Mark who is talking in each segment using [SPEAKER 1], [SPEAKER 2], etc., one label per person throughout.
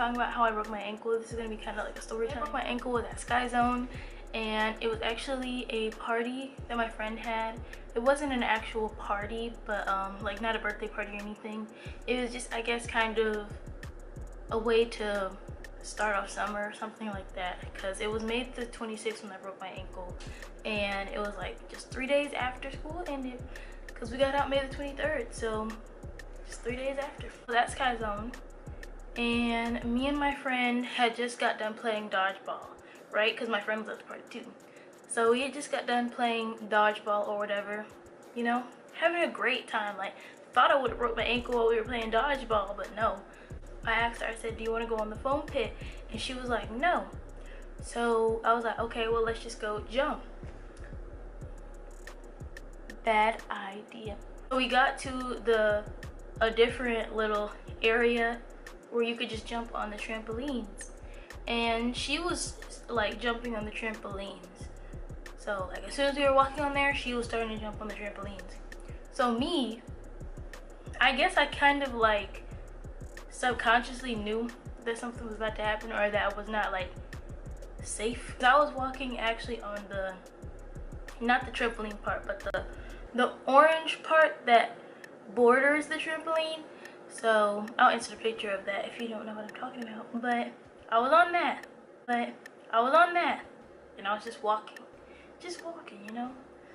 [SPEAKER 1] talking about how I broke my ankle. This is gonna be kind of like a story time. I broke my ankle at Sky Zone, and it was actually a party that my friend had. It wasn't an actual party, but like not a birthday party or anything. It was just, I guess, kind of a way to start off summer or something like that, because it was May the 26th when I broke my ankle, and it was like just 3 days after school ended, because we got out May the 23rd, so just 3 days after. So that's Sky Zone, and me and my friend had just got done playing dodgeball, right? Because my friend was at the party too. So we had just got done playing dodgeball or whatever, you know, having a great time. Like, thought I would have broke my ankle while we were playing dodgeball, but no. I asked her, I said, do you want to go on the foam pit? And she was like, no. So I was like, okay, well, let's just go jump. Bad idea. So we got to a different little area where you could just jump on the trampolines. And she was like jumping on the trampolines. So like as soon as we were walking on there, she was starting to jump on the trampolines. So me, I guess I kind of like subconsciously knew that something was about to happen, or that I was not like safe. I was walking actually on the, not the trampoline part, but the orange part that borders the trampoline. So I'll insert a picture of that if you don't know what I'm talking about. But I was on that, and I was just walking, you know.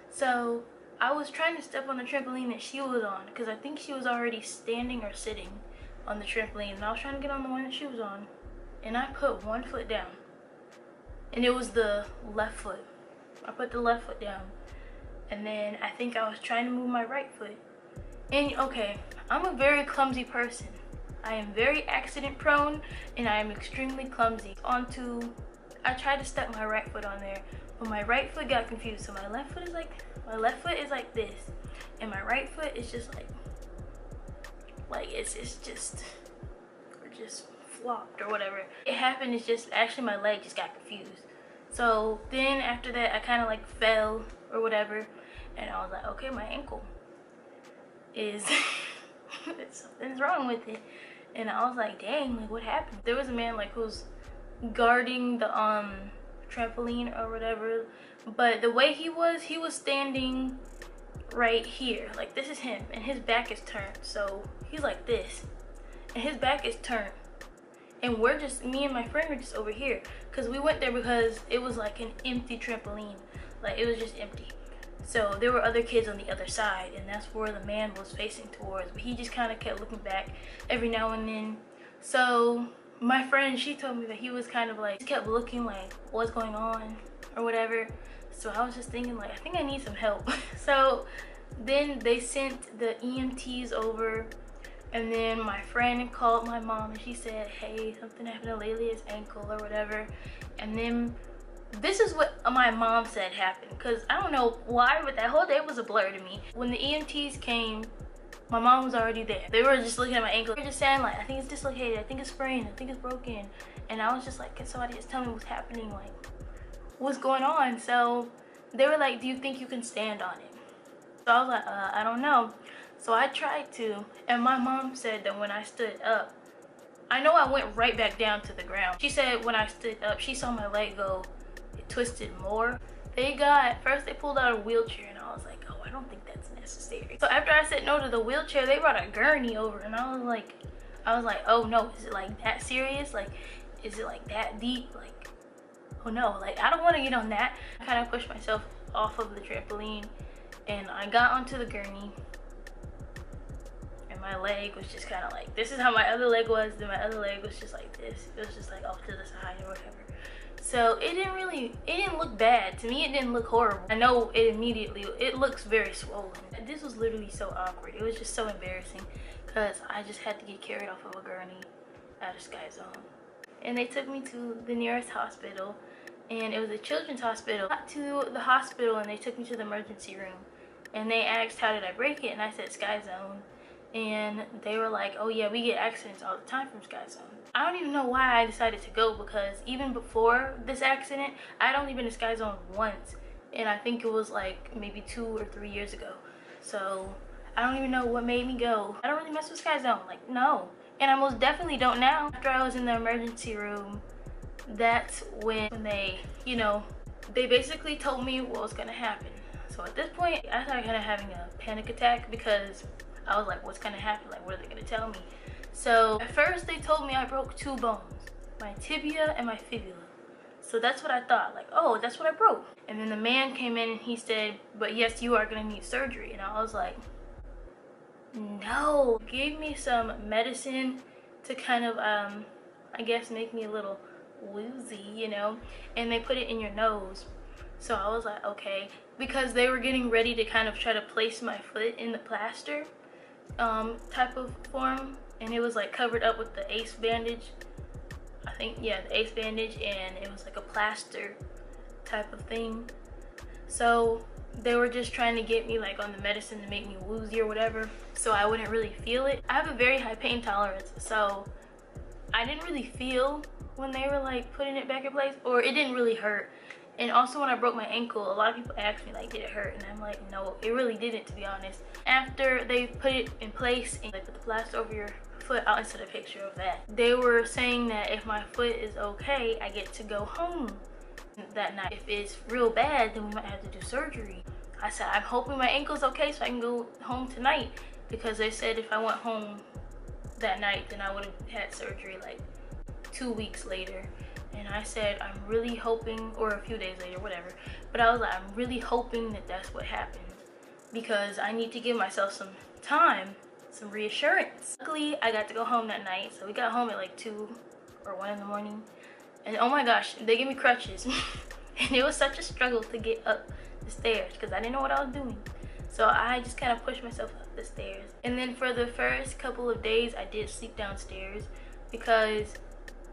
[SPEAKER 1] So I was trying to step on the trampoline that she was on, because I think she was already standing or sitting on the trampoline, and I was trying to get on the one that she was on, and I put one foot down, and it was the left foot. I put the left foot down, and then I think I was trying to move my right foot. And okay, I'm a very clumsy person. I am very accident prone, and I am extremely clumsy. I tried to step my right foot on there, but my right foot got confused. So my left foot is like this, and my right foot is just like it's just flopped or whatever. It happened, it's just actually my leg just got confused. So then after that, I kind of like fell or whatever, and I was like, okay, my ankle is something's wrong with it. And I was like, dang, like what happened? There was a man like who's guarding the trampoline or whatever, but the way he was standing right here, like this is him, and his back is turned. So he's like this, and his back is turned, and we're just, me and my friend were just over here, because we went there because it was like an empty trampoline, like it was just empty. So there were other kids on the other side, and that's where the man was facing towards, but he just kind of kept looking back every now and then. So my friend, she told me that he was kind of like, he kept looking like, what's going on or whatever. So I was just thinking like, I think I need some help. So then they sent the EMTs over, and then my friend called my mom, and she said, hey, something happened to Laylia's ankle or whatever. And then this is what my mom said happened, because I don't know why, but that whole day was a blur to me. When the EMTs came, my mom was already there. They were just looking at my ankle. They were just saying like, I think it's dislocated, I think it's sprained, I think it's broken. And I was just like, can somebody just tell me what's happening, like what's going on? So they were like, do you think you can stand on it? So I was like, I don't know. So I tried to, and my mom said that when I stood up, I know I went right back down to the ground. She said when I stood up, she saw my leg go, it twisted more. First they pulled out a wheelchair, and I was like, oh, I don't think that's necessary. So after I said no to the wheelchair, they brought a gurney over, and I was like, oh no, is it like that serious? Like, is it like that deep? Like, oh no, like I don't want to get on that. I kind of pushed myself off of the trampoline, and I got onto the gurney, and my leg was just kind of like, this is how my other leg was, then my other leg was just like this. It was just like off to the side or whatever. So it didn't look bad. To me, it didn't look horrible. I know it looks very swollen. This was literally so awkward. It was just so embarrassing, because I just had to get carried off of a gurney out of Sky Zone. And they took me to the nearest hospital, and it was a children's hospital. I got to the hospital, and they took me to the emergency room, and they asked, how did I break it? And I said, Sky Zone. And they were like, oh yeah, we get accidents all the time from Sky Zone. I don't even know why I decided to go, because even before this accident, I'd only been to Sky Zone once, and I think it was like maybe 2 or 3 years ago. So I don't even know what made me go. I don't really mess with Sky Zone, like no. And I most definitely don't now. After I was in the emergency room, that's when they, you know, they basically told me what was gonna happen. So at this point, I started kind of having a panic attack because I was like, what's gonna happen? Like, what are they gonna tell me? So at first they told me I broke 2 bones, my tibia and my fibula. So that's what I thought, like, oh, that's what I broke. And then the man came in and he said, but yes, you are gonna need surgery. And I was like, no. Gave me some medicine to kind of, I guess make me a little woozy, you know, and they put it in your nose. So I was like, okay, because they were getting ready to kind of try to place my foot in the plaster type of form, and it was like covered up with the ACE bandage. I think, yeah, the ACE bandage, and it was like a plaster type of thing. So they were just trying to get me like on the medicine to make me woozy or whatever, so I wouldn't really feel it. I have a very high pain tolerance, so I didn't really feel when they were like putting it back in place, or it didn't really hurt. And also when I broke my ankle, a lot of people asked me like, did it hurt? And I'm like, no, it really didn't, to be honest. After they put it in place and like put the plaster over your foot, I'll insert a picture of that. They were saying that if my foot is okay, I get to go home that night. If it's real bad, then we might have to do surgery. I said, I'm hoping my ankle's okay so I can go home tonight, because they said if I went home that night, then I would have had surgery like 2 weeks later. And I said, I'm really hoping, or a few days later, whatever. But I was like, I'm really hoping that that's what happened, because I need to give myself some time, some reassurance. Luckily, I got to go home that night. So we got home at like 2 or 1 in the morning. And oh my gosh, they gave me crutches. And it was such a struggle to get up the stairs because I didn't know what I was doing. So I just kind of pushed myself up the stairs. And then for the first couple of days, I did sleep downstairs because,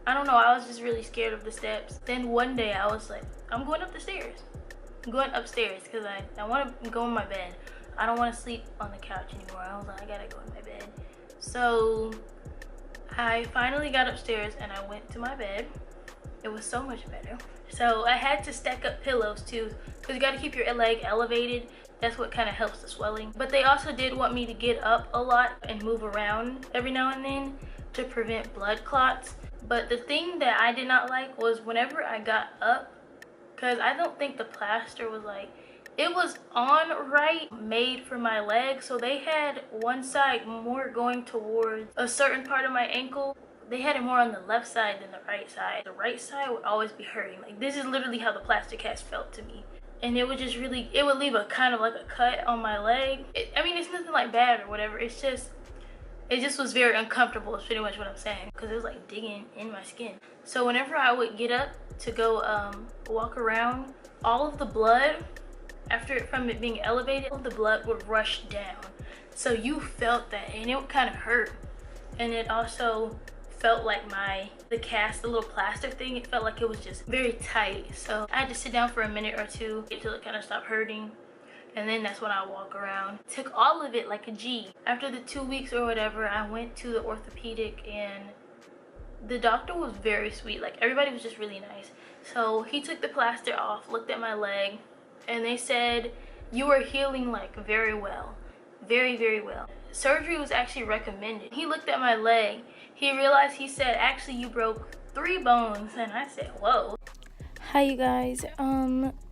[SPEAKER 1] I don't know, I was just really scared of the steps. Then one day I was like, I'm going up the stairs. I'm going upstairs because I want to go in my bed. I don't want to sleep on the couch anymore. I was like, I gotta go in my bed. So I finally got upstairs and I went to my bed. It was so much better. So I had to stack up pillows too, because you got to keep your leg elevated. That's what kind of helps the swelling. But they also did want me to get up a lot and move around every now and then to prevent blood clots. But the thing that I did not like was whenever I got up, because I don't think the plaster was like, it was on right, made for my leg. So they had one side more going towards a certain part of my ankle. They had it more on the left side than the right side. The right side would always be hurting. Like, this is literally how the plastic cast felt to me. And it would just really, it would leave a kind of like a cut on my leg. I mean, it's nothing like bad or whatever. It just was very uncomfortable, is pretty much what I'm saying. Because it was like digging in my skin. So whenever I would get up to go walk around, all of the blood, from it being elevated, all of the blood would rush down. So you felt that, and it would kind of hurt. And it also felt like the cast, the little plaster thing, it felt like it was just very tight. So I had to sit down for a minute or two until it kind of stopped hurting, and then that's when I walk around. Took all of it like a G. After the 2 weeks or whatever, I went to the orthopedic, and the doctor was very sweet. Like, everybody was just really nice. So he took the plaster off, looked at my leg, and they said, you are healing like very well, very, very well. Surgery was actually recommended. He looked at my leg. He realized, he said, actually you broke 3 bones. And I said, whoa. Hi you guys,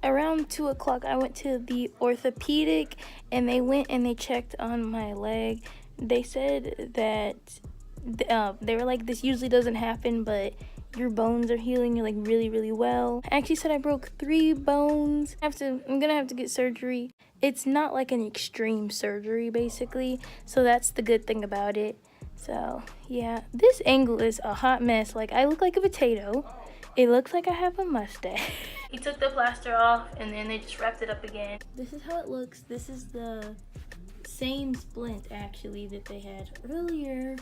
[SPEAKER 1] around 2 o'clock I went to the orthopedic, and they went and they checked on my leg. They said that they were like, this usually doesn't happen, but your bones are healing like really, really well. I actually said I broke 3 bones. I'm gonna have to get surgery. It's not like an extreme surgery basically, so that's the good thing about it. So yeah, this angle is a hot mess. Like, I look like a potato. It looks like I have a mustache. He took the plaster off and then they just wrapped it up again. This is how it looks. This is the same splint actually that they had earlier,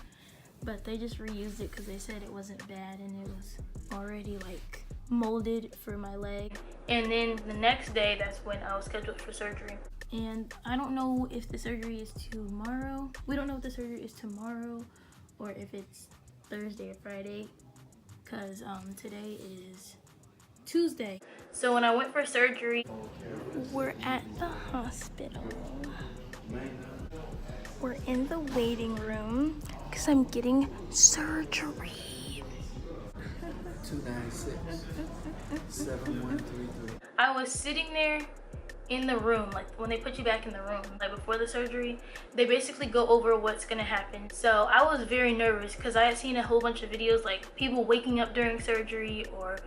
[SPEAKER 1] but they just reused it because they said it wasn't bad and it was already like molded for my leg. And then the next day, that's when I was scheduled for surgery. And I don't know if the surgery is tomorrow. We don't know if the surgery is tomorrow or if it's Thursday or Friday, because today is Tuesday. So when I went for surgery, we're at the hospital. We're in the waiting room because I'm getting surgery.
[SPEAKER 2] 296 7133.
[SPEAKER 1] I was sitting there in the room, like when they put you back in the room, like before the surgery, they basically go over what's gonna happen. So I was very nervous because I had seen a whole bunch of videos, like people waking up during surgery or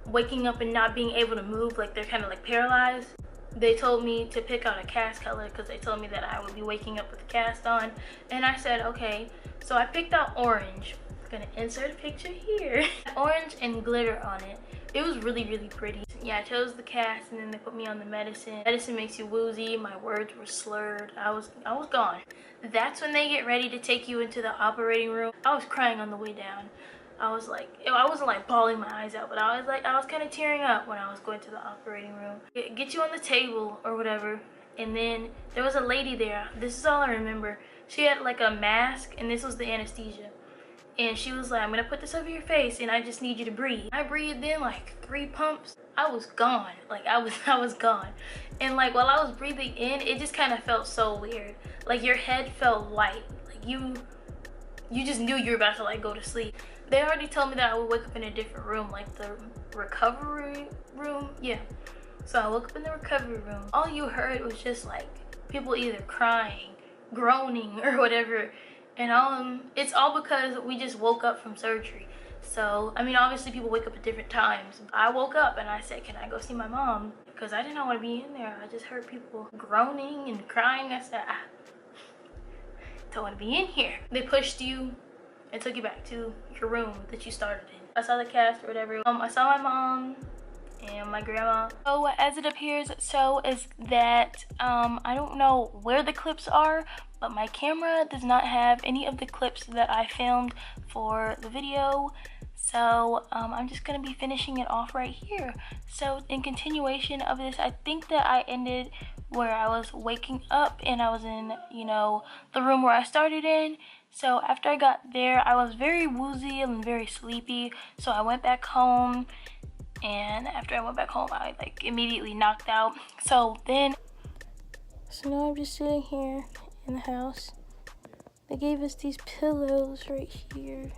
[SPEAKER 1] waking up and not being able to move, like they're kind of like paralyzed. They told me to pick out a cast color because they told me that I would be waking up with a cast on, and I said okay. So I picked out orange. I'm gonna insert a picture here. Orange and glitter on it. It was really, really pretty. Yeah, I chose the cast and then they put me on the medicine. Medicine makes you woozy. My words were slurred. I was gone. That's when they get ready to take you into the operating room. I was crying on the way down. I was like, I wasn't like bawling my eyes out, but I was kind of tearing up when I was going to the operating room. Get you on the table or whatever. And then there was a lady there. This is all I remember. She had like a mask and this was the anesthesia. And she was like, I'm gonna put this over your face and I just need you to breathe. I breathed in like 3 pumps. I was gone. Like I was gone. And like while I was breathing in, it just kind of felt so weird. Like your head felt light. Like you just knew you were about to like go to sleep. They already told me that I would wake up in a different room, like the recovery room. Yeah. So I woke up in the recovery room. All you heard was just like people either crying, groaning, or whatever. And it's all because we just woke up from surgery. So, I mean, obviously people wake up at different times. I woke up and I said, can I go see my mom? Because I did not want to be in there. I just heard people groaning and crying. I said, I don't want to be in here. They pushed you and took you back to your room that you started in. I saw the cast or whatever. I saw my mom and my grandma. So as it appears, so is that I don't know where the clips are, but my camera does not have any of the clips that I filmed for the video. So I'm just gonna be finishing it off right here. So in continuation of this, I think that I ended where I was waking up and I was in, you know, the room where I started in. So after I got there, I was very woozy and very sleepy. So I went back home. And after I went back home, I like immediately knocked out. So now I'm just sitting here in the house. They gave us these pillows right here.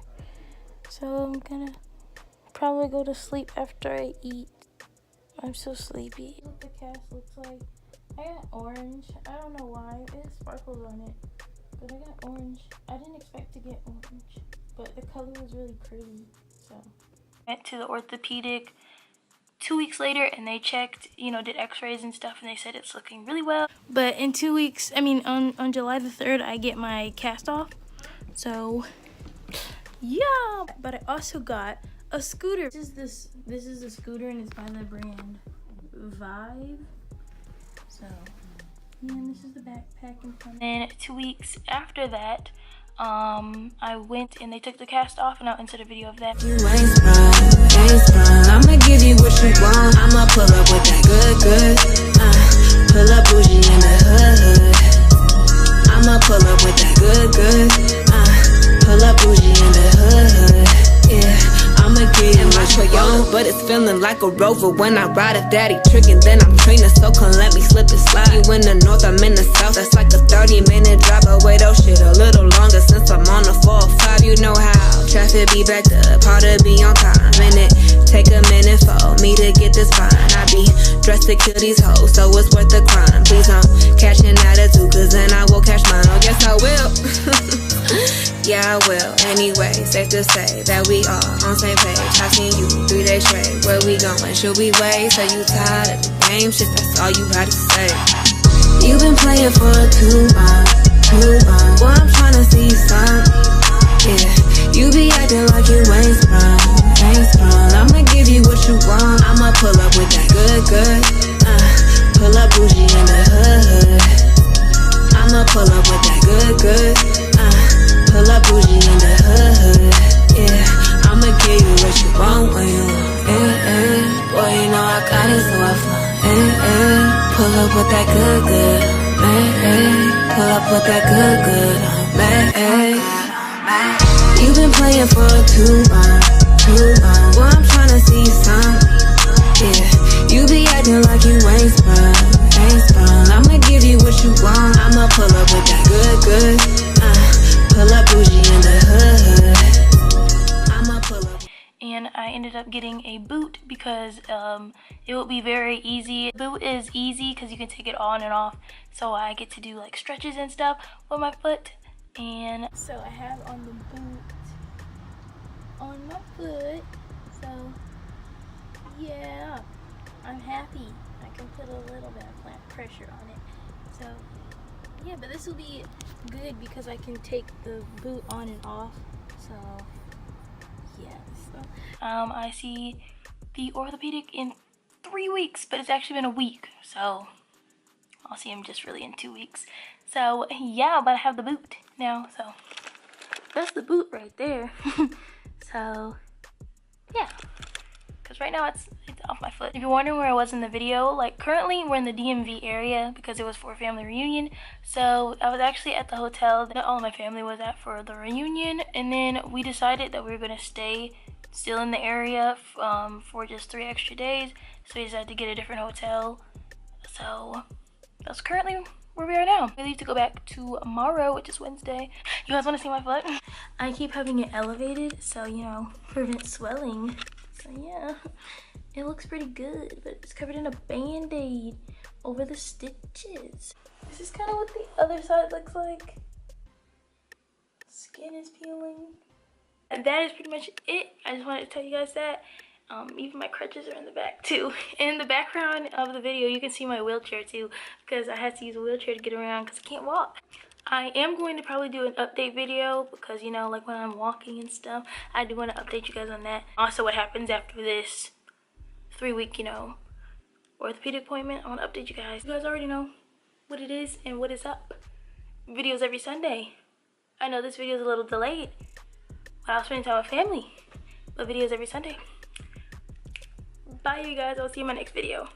[SPEAKER 1] So I'm gonna probably go to sleep after I eat. I'm so sleepy. What the cast looks like. I got orange. I don't know why. It has sparkles on it. But I got orange. I didn't expect to get orange. But the color was really pretty. So went to the orthopedic 2 weeks later and they checked, you know, did x-rays and stuff, and they said it's looking really well. But in 2 weeks, I mean on July the 3rd, I get my cast off. So yeah, but I also got a scooter. This is a scooter and it's by the brand Vive. So yeah, and this is the backpack and front. And 2 weeks after that, I went and they took the cast off, and I'll insert a video of that.
[SPEAKER 3] You ain't sprung. I'ma give you what you want. I'ma pull up with that good. Pull up bougie in the hood. I'ma pull up with that good. Pull up bougie in the hood. Yeah, I'ma give you what you want. But it's feeling like a Rover when I ride a daddy trick, and then I'm training, so come let me slip and slide. You in the north, I'm in the south. That's like a 30-minute drive away. Those shit a little longer since I'm on the 405. You know how traffic be backed up, hard to be on time. And it take a minute for me to get this fine. I be dressed to kill these hoes, so it's worth the crime. Please don't catch an attitude, cause then I will catch mine. Oh yes I will. Yeah I will. Anyway, safe to say that we are on same page. I seen you 3 days straight. Where we going? Should we wait? Say you tired of the game shit, that's all you had to say. You been playing for too long. Boy, I'm tryna see some. Yeah, you be acting like you ain't sprung. I'ma give you what you want. I'ma pull up with that good. Pull up bougie in the hood. I'ma pull up with that good. Pull up bougie in the hood. Yeah, I'ma give you what you want when you boy, you know I got it, so I fly. Pull up with that good. Pull up with that good. You been playing for too long. Boy, I'm tryna see some. Yeah, you be acting like you ain't sprung. I'ma give you what you want. I'ma pull up with that good. Pull up bougie in the
[SPEAKER 1] up getting a boot because it will be very easy. Boot is easy because you can take it on and off, so I get to do like stretches and stuff with my foot. And so I have on the boot on my foot, so yeah, I'm happy. I can put a little bit of plant pressure on it, so yeah. But this will be good because I can take the boot on and off, so yes. I see the orthopedic in 3 weeks, but it's actually been a week, so I'll see him just really in 2 weeks. So yeah, but I have the boot now, so that's the boot right there. So yeah, because right now it's off my foot. If you're wondering where I was in the video, like currently we're in the DMV area because it was for a family reunion. So I was actually at the hotel that all of my family was at for the reunion, and then we decided that we were going to stay still in the area for just 3 extra days. So we decided to get a different hotel. So that's currently where we are now. We leave to go back tomorrow, which is Wednesday. You guys want to see my foot? I keep having it elevated, so you know, prevent swelling. So yeah, it looks pretty good, but it's covered in a band-aid over the stitches. This is kind of what the other side looks like. Skin is peeling. And that is pretty much it. I just wanted to tell you guys that. Even my crutches are in the back too. In the background of the video, you can see my wheelchair too, because I had to use a wheelchair to get around because I can't walk. I am going to probably do an update video because, you know, like when I'm walking and stuff, I do want to update you guys on that. Also, what happens after this 3-week, you know, orthopedic appointment. I want to update you guys. You guys already know what it is and what is up. Videos every Sunday. I know this video is a little delayed, but I'll spend time with family. But videos every Sunday. Bye, you guys. I'll see you in my next video.